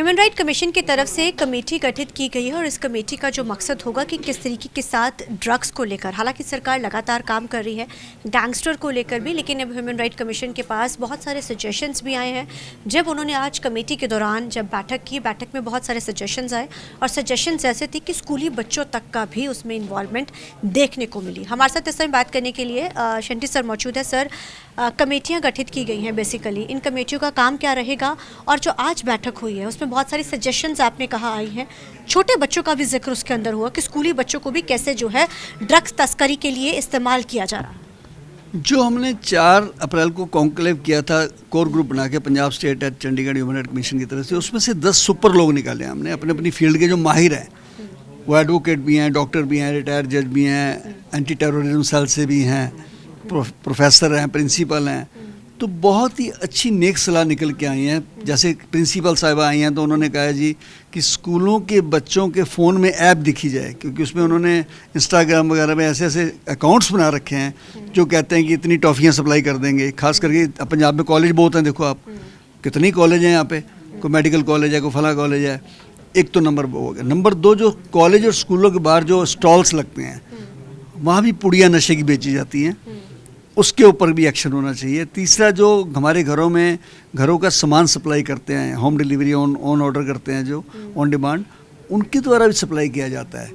Human right commission की तरफ से कमेटी गठित की गई है और इस कमेटी का जो मकसद होगा कि किस तरीके के साथ ड्रग्स को लेकर, हालांकि सरकार लगातार काम कर रही है गैंगस्टर को लेकर भी, लेकिन अब ह्यूमन राइट कमीशन के पास बहुत सारे सजेशंस भी आए हैं। जब उन्होंने आज कमेटी के दौरान जब बैठक की, बैठक में बहुत सारे सजेशंस आए और सजेशंस ऐसे थे कि स्कूली बच्चों तक का भी उसमें इन्वॉल्वमेंट देखने को मिली। हमारे साथ इस समय बात करने के लिए शंटी सर मौजूद है। सर, कमेटियाँ गठित की गई हैं, बेसिकली इन कमेटियों का काम क्या रहेगा और जो आज बैठक हुई है उसमें बहुत सारी सजेशंस आपने कहा आई हैं, छोटे बच्चों का भी जिक्र उसके अंदर हुआ कि स्कूली बच्चों को भी कैसे जो है ड्रग्स तस्करी के लिए इस्तेमाल किया जा रहा है। जो हमने 4 अप्रैल को कॉन्क्लेव किया था कोर ग्रुप बना के Punjab state and Chandigarh human right commission की तरफ से, उसमें से 10 सुपर लोग निकाले हमने अपने अपनी फील्ड के जो माहिर हैं। वो एडवोकेट भी हैं, डॉक्टर भी हैं, रिटायर्ड जज भी हैं, एंटी टेररिज्म सेल से भी हैं, प्रोफेसर हैं, प्रिंसिपल हैं। तो बहुत ही अच्छी नेक सलाह निकल के आई हैं। जैसे प्रिंसिपल साहिबा आई हैं तो उन्होंने कहा जी कि स्कूलों के बच्चों के फ़ोन में ऐप दिखी जाए, क्योंकि उसमें उन्होंने इंस्टाग्राम वगैरह में ऐसे ऐसे अकाउंट्स बना रखे हैं जो कहते हैं कि इतनी टॉफ़ियाँ सप्लाई कर देंगे। खास करके पंजाब में कॉलेज बहुत हैं, देखो आप कितनी कॉलेज हैं यहाँ पे, कोई मेडिकल कॉलेज है, कोई फला कॉलेज है। एक तो नंबर वो हो गया। नंबर 2, जो कॉलेज और स्कूलों के बाहर जो स्टॉल्स लगते हैं वहाँ भी पुड़िया नशे की बेची जाती हैं, उसके ऊपर भी एक्शन होना चाहिए। तीसरा, जो हमारे घरों में घरों का सामान सप्लाई करते हैं, होम डिलीवरी ऑन ऑर्डर करते हैं, जो ऑन डिमांड, उनके द्वारा भी सप्लाई किया जाता है।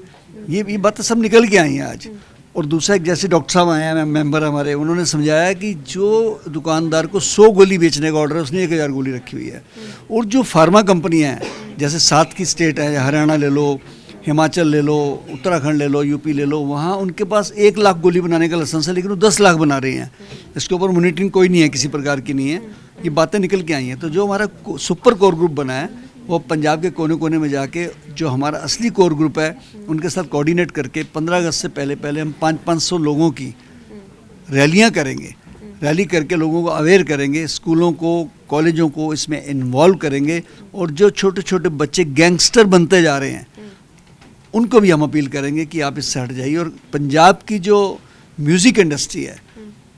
ये बातें सब निकल के आई हैं आज। और दूसरा, जैसे डॉक्टर साहब आए हैं मेंबर हमारे, उन्होंने समझाया कि जो दुकानदार को 100 गोली बेचने का ऑर्डर है उसने 1000 गोली रखी हुई है। और जो फार्मा कंपनियाँ हैं, जैसे 7 की स्टेट है, हरियाणा ले लो, हिमाचल ले लो, उत्तराखंड ले लो, यूपी ले लो, वहाँ उनके पास 1 लाख गोली बनाने का लाइसेंस है, लेकिन वो 10 लाख बना रही हैं। इसके ऊपर मॉनिटरिंग कोई नहीं है, किसी प्रकार की नहीं है। ये बातें निकल के आई हैं। तो जो हमारा सुपर कोर ग्रुप बना है वो पंजाब के कोने कोने में जाके जो हमारा असली कोर ग्रुप है उनके साथ कोऑर्डिनेट करके 15 अगस्त से पहले हम 500 लोगों की रैलियाँ करेंगे। रैली करके लोगों को अवेयर करेंगे, स्कूलों को, कॉलेजों को इसमें इन्वॉल्व करेंगे। और जो छोटे छोटे बच्चे गैंगस्टर बनते जा रहे हैं उनको भी हम अपील करेंगे कि आप इससे हट जाइए। और पंजाब की जो म्यूज़िक इंडस्ट्री है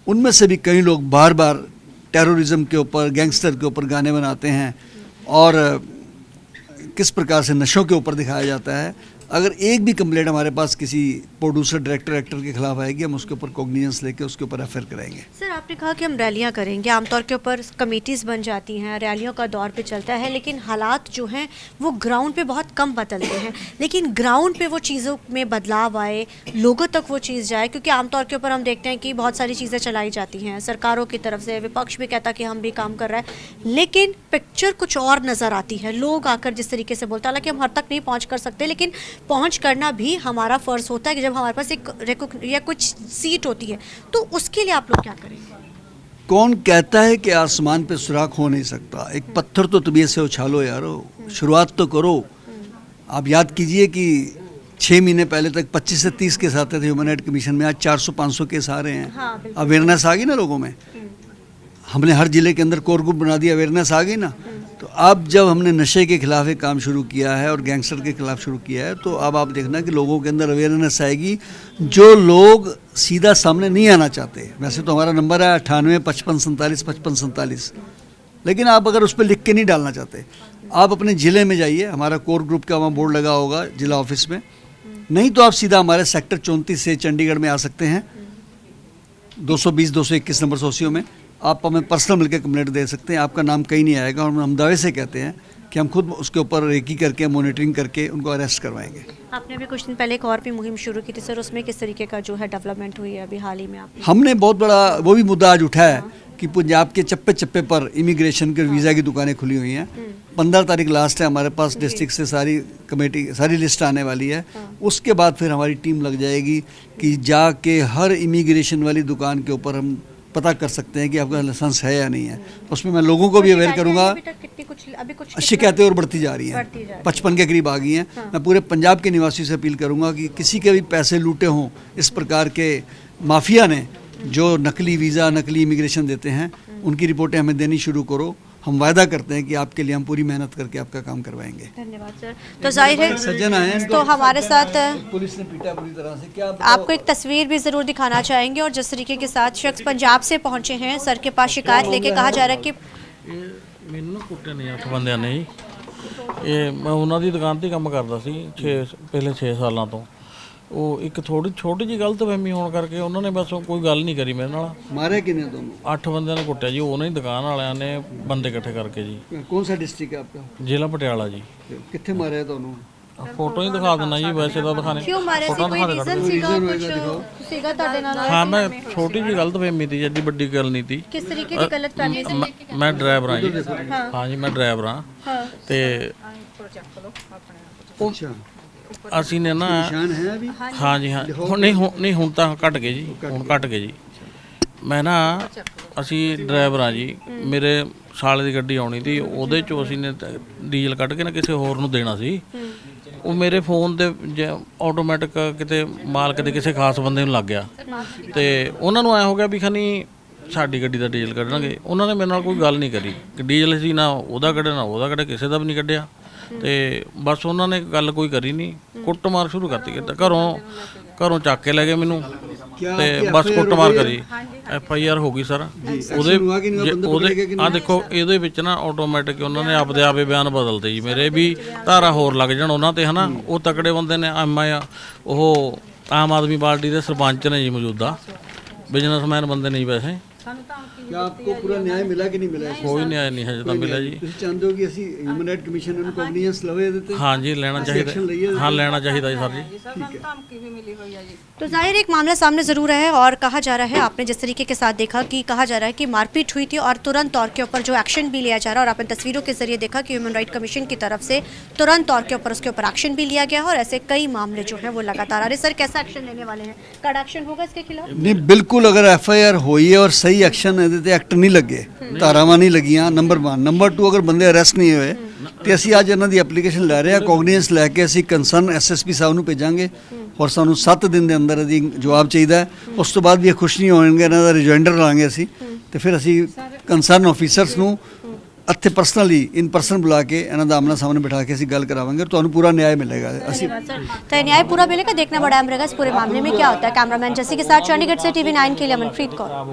उनमें से भी कई लोग बार बार टेररिज्म के ऊपर, गैंगस्टर के ऊपर गाने बनाते हैं और किस प्रकार से नशों के ऊपर दिखाया जाता है। अगर एक भी कंप्लेंट हमारे पास किसी प्रोड्यूसर, डायरेक्टर, एक्टर के खिलाफ आएगी, हम उसके ऊपर कॉग्निजेंस लेके उसके ऊपर एफआईआर कराएंगे। सर, आपने कहा कि हम रैलियां करेंगे, आमतौर के ऊपर कमेटीज़ बन जाती हैं, रैलियों का दौर पे चलता है, लेकिन हालात जो हैं वो ग्राउंड पे बहुत कम बदलते हैं। लेकिन ग्राउंड पे वो चीज़ों में बदलाव आए, लोगों तक वो चीज़ जाए, क्योंकि आमतौर के ऊपर हम देखते हैं कि बहुत सारी चीज़ें चलाई जाती हैं सरकारों की तरफ से, विपक्ष भी कहता कि हम भी काम कर रहे हैं, लेकिन पिक्चर कुछ और नज़र आती है। लोग आकर जिस तरीके से बोलते हैं, हालांकि हम हर तक नहीं पहुँच कर सकते, लेकिन पहुँच करना भी हमारा फ़र्ज़ होता है कि जब हमारे पास एक या कुछ सीट होती है तो उसके लिए आप लोग क्या करेंगे? कौन कहता है कि आसमान पे सुराख हो नहीं सकता? एक पत्थर तो तबीयत से उछालो यारो, शुरुआत तो करो। आप याद कीजिए कि 6 महीने पहले तक 25 से 30 केस आते थे ह्यूमन राइट कमीशन में, आज 400-500 केस आ रहे हैं। हाँ, अवेयरनेस आ गई ना लोगों में। हमने हर जिले के अंदर कोर ग्रुप बना दिया, अवेयरनेस आ गई ना। तो अब जब हमने नशे के खिलाफ एक काम शुरू किया है और गैंगस्टर के खिलाफ शुरू किया है, तो अब आप देखना कि लोगों के अंदर अवेयरनेस आएगी। जो लोग सीधा सामने नहीं आना चाहते, वैसे तो हमारा नंबर है 98 55 47 55 47, लेकिन आप अगर उस पर लिख के नहीं डालना चाहते, आप अपने ज़िले में जाइए, हमारा कोर ग्रुप का वहाँ बोर्ड लगा होगा जिला ऑफिस में, नहीं तो आप सीधा हमारे सेक्टर 34 से चंडीगढ़ में आ सकते हैं, 220-221 नंबर सोसियो में। आप हमें पर्सनल मिलकर कंप्लेंट दे सकते हैं, आपका नाम कहीं नहीं आएगा। और हम दावे से कहते हैं कि हम खुद उसके ऊपर रेकी करके, मॉनिटरिंग करके उनको अरेस्ट करवाएंगे। आपने अभी कुछ दिन पहले एक और भी मुहिम शुरू की थी सर, उसमें किस तरीके का जो है डेवलपमेंट हुई है अभी हाल ही में? आपने हमने बहुत बड़ा वो भी मुद्दा आज उठाया कि पंजाब के चप्पे चप्पे पर इमिग्रेशन के वीज़ा की दुकानें खुली हुई हैं। 15 तारीख लास्ट है, हमारे पास डिस्ट्रिक्ट से सारी कमेटी, सारी लिस्ट आने वाली है। उसके बाद फिर हमारी टीम लग जाएगी कि जाके हर इमिग्रेशन वाली दुकान के ऊपर हम पता कर सकते हैं कि आपका लाइसेंस है या नहीं है। उसमें मैं लोगों को भी अवेयर करूंगा। शिकायतें और बढ़ती जा रही हैं, 55 के करीब आ गई हैं। मैं पूरे पंजाब के निवासियों से अपील करूंगा कि किसी के भी पैसे लूटे हों इस प्रकार के माफिया ने, जो नकली वीज़ा, नकली इमिग्रेशन देते हैं, उनकी रिपोर्टें हमें देनी शुरू करो। हम वायदा करते हैं कि आपके लिए हम पूरी मेहनत करके आपका काम करवाएंगे। धन्यवाद सर। तो जाहिर है सज्जन आए तो हमारे साथ पुलिस ने पीटा बुरी तरह से। क्या आपको एक तस्वीर भी ज़रूर दिखाना चाहेंगे, और जिस तरीके के साथ शख्स पंजाब से पहुंचे हैं, सर के पास शिकायत लेके, कहा जा रहा है कि ਮੈਨੂੰ ਕੁੱਟੇ ਨੇ 8 ਬੰਦਿਆਂ ਨੇ ਜੀ ਇਹ ਮੈਂ ਉਹਨਾਂ ਦੀ ਦੁਕਾਨ ਤੇ ਕੰਮ ਕਰਦਾ ਸੀ ਪਹਿਲੇ 6 ਸਾਲਾਂ ਤੋਂ। ਉਹ ਇੱਕ ਛੋਟੀ ਜਿਹੀ ਗਲਤਫਹਿਮੀ ਹੋਣ ਕਰਕੇ ਉਹਨਾਂ ਨੇ ਬਸ ਕੋਈ ਗੱਲ ਨਹੀਂ ਕਰੀ ਮੇਰੇ ਨਾਲ। ਮਾਰੇ ਕਿਨੇ ਤੁਹਾਨੂੰ? 8 ਬੰਦਿਆਂ ਨੇ ਕੁੱਟਿਆ ਜੀ, ਉਹਨਾਂ ਹੀ ਦੁਕਾਨ ਵਾਲਿਆਂ ਨੇ ਬੰਦੇ ਇਕੱਠੇ ਕਰਕੇ ਜੀ। ਕੌਣ ਸਾ ਡਿਸਟ੍ਰਿਕਟ ਹੈ ਆਪਕਾ? ਜ਼ਿਲ੍ਹਾ ਪਟਿਆਲਾ ਜੀ। ਕਿੱਥੇ ਮਾਰਿਆ ਤੁਹਾਨੂੰ? ਫੋਟੋ ਹੀ ਦਿਖਾ ਦਿੰਦਾ ਜੀ, ਵੈਸੇ ਤਾਂ ਦਿਖਾਣੇ ਕਿਉਂ ਮਾਰਿਆ ਸੀ? ਕੋਈ ਰੀਜ਼ਨ ਸੀਗਾ ਕੁਝ ਸੀਗਾ ਤੁਹਾਡੇ ਨਾਲ? ਹਾਂ, ਮੈਂ ਛੋਟੀ ਜਿਹੀ ਗਲਤਫਹਿਮੀ ਸੀ, ਐਡੀ ਵੱਡੀ ਗੱਲ ਨਹੀਂ ਸੀ। ਕਿਸ ਤਰੀਕੇ ਦੀ ਗਲਤਫਹਿਮੀ ਸੀ? ਮੈਂ ਡਰਾਈਵਰ ਹਾਂ ਜੀ। ਹਾਂ ਜੀ, ਮੈਂ ਡਰਾਈਵਰ ਹਾਂ। ਤੇ ਅੱਛਾ, ਅਸੀਂ ਨੇ ਨਾ ਨਿਸ਼ਾਨ ਹੈ ਅਭੀ? ਹਾਂ ਜੀ, ਹਾਂ। ਹੁਣ ਨਹੀਂ ਹੁਣ ਤਾਂ ਘਟ ਗਏ ਜੀ, ਹੁਣ ਘਟ ਗਏ ਜੀ। ਮੈਂ ਨਾ ਅਸੀਂ ਡਰਾਈਵਰ ਹਾਂ ਜੀ, ਮੇਰੇ ਸਾਲੇ ਦੀ ਗੱਡੀ ਆਉਣੀ ਸੀ, ਉਹਦੇ ਚੋਂ ਅਸੀਂ ਨੇ ਡੀਜ਼ਲ ਕੱਢ ਕੇ ਨਾ ਕਿਸੇ ਹੋਰ ਨੂੰ ਦੇਣਾ ਸੀ। ਉਹ ਮੇਰੇ ਫੋਨ ਦੇ ਆਟੋਮੈਟਿਕ ਕਿਤੇ ਮਾਲਕ ਦੇ ਕਿਸੇ ਖਾਸ ਬੰਦੇ ਨੂੰ ਲੱਗ ਗਿਆ ਤੇ ਉਹਨਾਂ ਨੂੰ ਐ ਹੋ ਗਿਆ ਵੀ ਖਨੀ ਸਾਡੀ ਗੱਡੀ ਦਾ ਡੀਜ਼ਲ ਕੱਢਣਗੇ। ਉਹਨਾਂ ਨੇ ਮੇਰੇ ਨਾਲ ਕੋਈ ਗੱਲ ਨਹੀਂ ਕਰੀ ਕਿ ਡੀਜ਼ਲ ਸੀ ਨਾ ਉਹਦਾ ਕੱਢਿਆ ਨਾ ਉਹਦਾ ਕੱਢਿਆ, ਕਿਸੇ ਦਾ ਵੀ ਨਹੀਂ ਕੱਢਿਆ। ਤੇ ਬਸ ਉਹਨਾਂ ਨੇ ਗੱਲ ਕੋਈ ਕਰੀ ਨਹੀਂ, ਕੁੱਟਮਾਰ ਸ਼ੁਰੂ ਕਰਤੀ। ਘਰੋਂ ਚੱਕ ਕੇ ਲੈ ਗਏ ਮੈਨੂੰ ਤੇ ਬਸ ਕੁੱਟਮਾਰ ਕਰੀ। FIR ਹੋ ਗਈ ਸਰ ਉਹਦੇ। ਆ ਦੇਖੋ ਇਹਦੇ ਵਿੱਚ ਨਾ ਆਟੋਮੈਟਿਕ ਉਹਨਾਂ ਨੇ ਆਪਦੇ ਆਪੇ ਬਿਆਨ ਬਦਲਦੇ ਜੀ ਮੇਰੇ, ਵੀ ਧਾਰਾ ਹੋਰ ਲੱਗ ਜਾਣ ਉਹਨਾਂ ਤੇ ਹਨਾ। ਉਹ ਤਕੜੇ ਬੰਦੇ ਨੇ, ਉਹ ਆਮ ਆਦਮੀ ਪਾਰਟੀ ਦੇ ਸਰਪੰਚ ਨੇ ਜੀ, ਮੌਜੂਦਾ ਬਿਜ਼ਨਸਮੈਨ ਬੰਦੇ ਨਹੀਂ ਵੈਸੇ। क्या आपको पूरा न्याय मिला कि नहीं मिला? ਕੋਈ ਨਿਆਂ ਨਹੀਂ ਹਜੇ ਤਾਂ ਮਿਲਿਆ ਜੀ। ਤੁਸੀਂ ਚਾਹੁੰਦੇ ਹੋ ਕਿ ਅਸੀਂ ਹਿਊਮਨ ਰਾਈਟ ਕਮਿਸ਼ਨ ਨੂੰ ਕੋਗਨੀਜੈਂਸ ਲਵੇ ਇਹਦੇ ਤੇ? हाँ जी, लेना चाहिए। हाँ, लेना चाहिए जी सर जी। तो जाहिर एक मामला सामने ज़रूर है और कहा जा रहा है, आपने जिस तरीके के साथ देखा कि कहा जा रहा है कि मारपीट हुई थी और तुरंत तौर के ऊपर जो एक्शन भी लिया जा रहा है, और आपने तस्वीरों के जरिए देखा कि ह्यूमन राइट कमीशन की तरफ से तुरंत तौर के ऊपर उसके ऊपर एक्शन भी लिया गया है और ऐसे कई मामले जो है वो लगातार आ रहे। सर, कैसा एक्शन लेने वाले हैं? कड़ा एक्शन होगा इसके खिलाफ? नहीं, बिल्कुल। अगर FIR होई है और सही एक्शन ਇਹਦੇ ਤੇ ਐਕਟ ਨਹੀਂ ਲੱਗੇ, ਧਾਰਾਵਾਂ ਨਹੀਂ ਲੱਗੀਆਂ, ਨੰਬਰ 1। ਨੰਬਰ 2, ਅਗਰ ਬੰਦੇ ਅਰੈਸਟ ਨਹੀਂ ਹੋਏ ਤੇ ਅਸੀਂ ਅੱਜ ਇਹਨਾਂ ਦੀ ਐਪਲੀਕੇਸ਼ਨ ਲੈ ਰਹੇ ਹਾਂ। ਕੋਗਨੀਜੈਂਸ ਲੈ ਕੇ ਅਸੀਂ ਕੰਸਰਨ SSP ਸਾਹਿਬ ਨੂੰ ਭੇਜਾਂਗੇ ਔਰ ਸਾਨੂੰ 7 ਦਿਨ ਦੇ ਅੰਦਰ ਇਹਦੀ ਜਵਾਬ ਚਾਹੀਦਾ ਹੈ। ਉਸ ਤੋਂ ਬਾਅਦ ਵੀ ਇਹ ਖੁਸ਼ ਨਹੀਂ ਹੋਣਗੇ, ਇਹਨਾਂ ਦਾ ਰਿਜੋਇੰਡਰ ਲਾਂਗੇ ਅਸੀਂ ਤੇ ਫਿਰ ਅਸੀਂ ਕੰਸਰਨ ਆਫੀਸਰਸ ਨੂੰ ਇੱਥੇ ਪਰਸਨਲੀ ਇਨ ਪਰਸਨ बुला के ਇਹਨਾਂ ਦਾ ਆਮਣਾ ਸਾਹਮਣੇ ਬਿਠਾ ਕੇ ਅਸੀਂ ਗੱਲ करावांगे और ਤੁਹਾਨੂੰ पूरा न्याय मिलेगा। ਅਸੀਂ तो न्याय पूरा मिलेगा, देखना बड़ा अहम रहेगा इस पूरे मामले में क्या होता है। कैमरामैन जैसी के साथ चंडीगढ़ से TV9 के लिए अमनप्रीत कौर।